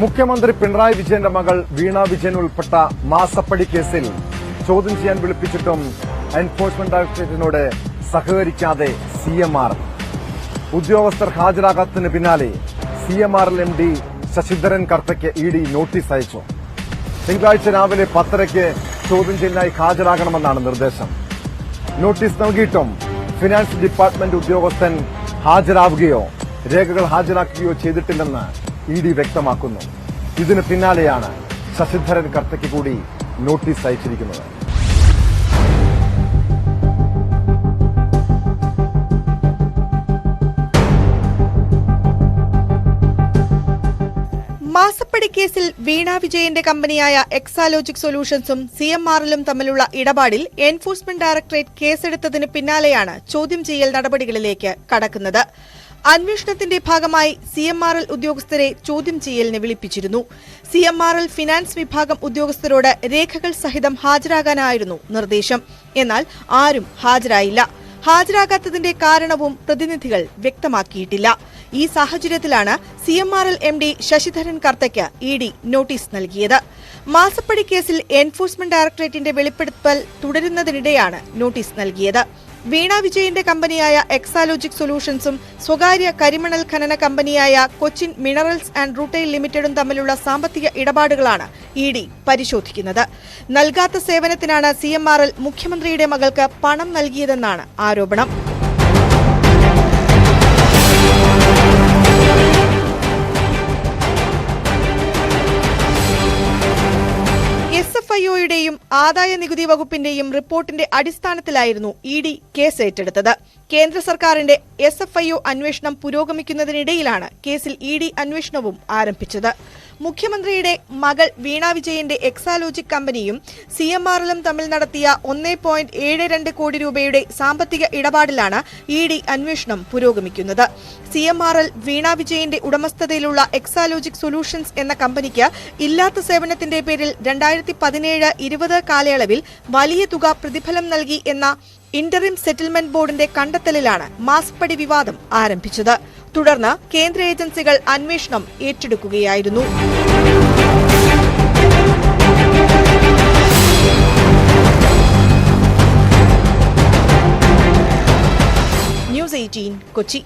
മുഖ്യമന്ത്രി പിണറായി വിജയന്റെ മകൾ വീണ വിജയൻ ഉൾപ്പെട്ട മാസപ്പടി കേസിൽ ചോദ്യം ചെയ്യാൻ വിളിപ്പിച്ചിട്ടും എൻഫോഴ്സ്മെന്റ് ഡയറക്ടറേറ്റിനോട് സഹകരിക്കാതെ CMR. ഉദ്യോഗസ്ഥർ ഹാജരാകാത്തതിന് പിന്നാലെ CMRL MD ശശിധരൻ കർത്തയ്ക്ക് ED നോട്ടീസ് അയച്ചു. തിങ്കളാഴ്ച രാവിലെ 10:30 ചോദ്യം ചെയ്യലിനായി ഹാജരാകണമെന്നാണ് നിർദ്ദേശം. നോട്ടീസ് നൽകിയിട്ടും ഫിനാൻസ് ഡിപ്പാർട്ട്മെന്റ് ഉദ്യോഗസ്ഥൻ ഹാജരാവുകയോ രേഖകൾ ഹാജരാക്കുകയോ ചെയ്തിട്ടില്ലെന്ന് ED വ്യക്തമാക്കുന്നു. ഇതിന് പിന്നാലെയാണ് ശശിധരൻ കർത്തയ്ക്ക് കൂടി നോട്ടീസ് അയച്ചിരിക്കുന്നത്. മാസപ്പടി കേസിൽ വീണ വിജയന്റെ കമ്പനിയായ എക്സാലോജിക് സൊല്യൂഷൻസും CMRലും തമ്മിലുള്ള ഇടപാടിൽ എൻഫോഴ്സ്മെന്റ് ഡയറക്ടറേറ്റ് കേസെടുത്തതിന് പിന്നാലെയാണ് ചോദ്യം ചെയ്യൽ നടപടികളിലേക്ക് കടക്കുന്നത്. അന്വേഷണത്തിന്റെ ഭാഗമായി CMRL ഉദ്യോഗസ്ഥരെ ചോദ്യം ചെയ്യലിന് വിളിപ്പിച്ചിരുന്നു. CMRL ഫിനാൻസ് വിഭാഗം ഉദ്യോഗസ്ഥരോട് രേഖകൾ സഹിതം ഹാജരാകാനായിരുന്നു നിർദ്ദേശം. എന്നാൽ ആരും ഹാജരായില്ല. ഹാജരാകാത്തതിന്റെ കാരണവും പ്രതിനിധികൾ വ്യക്തമാക്കിയിട്ടില്ല. ഈ സാഹചര്യത്തിലാണ് CMRL MD ശശിധരൻ കർത്തയ്ക്ക് ED നോട്ടീസ് നൽകിയത്. മാസപ്പടി കേസിൽ എൻഫോഴ്സ്മെന്റ് ഡയറക്ടറേറ്റിന്റെ വെളിപ്പെടുത്തൽ തുടരുന്നതിനിടെയാണ് നോട്ടീസ് നൽകിയത്. വീണ വിജയന്റെ കമ്പനിയായ എക്സാലോജിക് സൊല്യൂഷൻസും സ്വകാര്യ കരിമണൽ ഖനന കമ്പനിയായ കൊച്ചിൻ മിനറൽസ് ആൻഡ് റൂട്ടെയിൽ ലിമിറ്റഡും തമ്മിലുള്ള സാമ്പത്തിക ഇടപാടുകളാണ് ED പരിശോധിക്കുന്നത്. നൽകാത്ത സേവനത്തിനാണ് CMRL മുഖ്യമന്ത്രിയുടെ മകൾക്ക് പണം നൽകിയതെന്നാണ് ആരോപണം. SFIOയുടെയും ആദായ നികുതി വകുപ്പിന്റെയും റിപ്പോർട്ടിന്റെ അടിസ്ഥാനത്തിലായിരുന്നു ED കേസ് ഏറ്റെടുത്തത്. കേന്ദ്ര സർക്കാരിന്റെ SFIO അന്വേഷണം പുരോഗമിക്കുന്നതിനിടയിലാണ് കേസിൽ ED അന്വേഷണവും ആരംഭിച്ചത്. മുഖ്യമന്ത്രിയുടെ മകൾ വീണ വിജയന്റെ എക്സാലോജിക് കമ്പനിയും CMRലും തമ്മിൽ നടത്തിയ 1.72 കോടി രൂപയുടെ സാമ്പത്തിക ഇടപാടിലാണ് ED അന്വേഷണം പുരോഗമിക്കുന്നത്. CMRL വീണ വിജയന്റെ ഉടമസ്ഥതയിലുള്ള എക്സാലോജിക് സൊല്യൂഷൻസ് എന്ന കമ്പനിക്ക് ഇല്ലാത്ത സേവനത്തിന്റെ പേരിൽ 2017-20 കാലയളവിൽ വലിയ തുക പ്രതിഫലം നൽകി എന്ന ഇന്ററിം സെറ്റിൽമെന്റ് ബോർഡിന്റെ കണ്ടെത്തലിലാണ് മാസപ്പടി വിവാദം ആരംഭിച്ചത്. തുടർന്ന് കേന്ദ്ര ഏജൻസികൾ അന്വേഷണം ഏറ്റെടുക്കുകയായിരുന്നു. ന്യൂസ് 18 കൊച്ചി.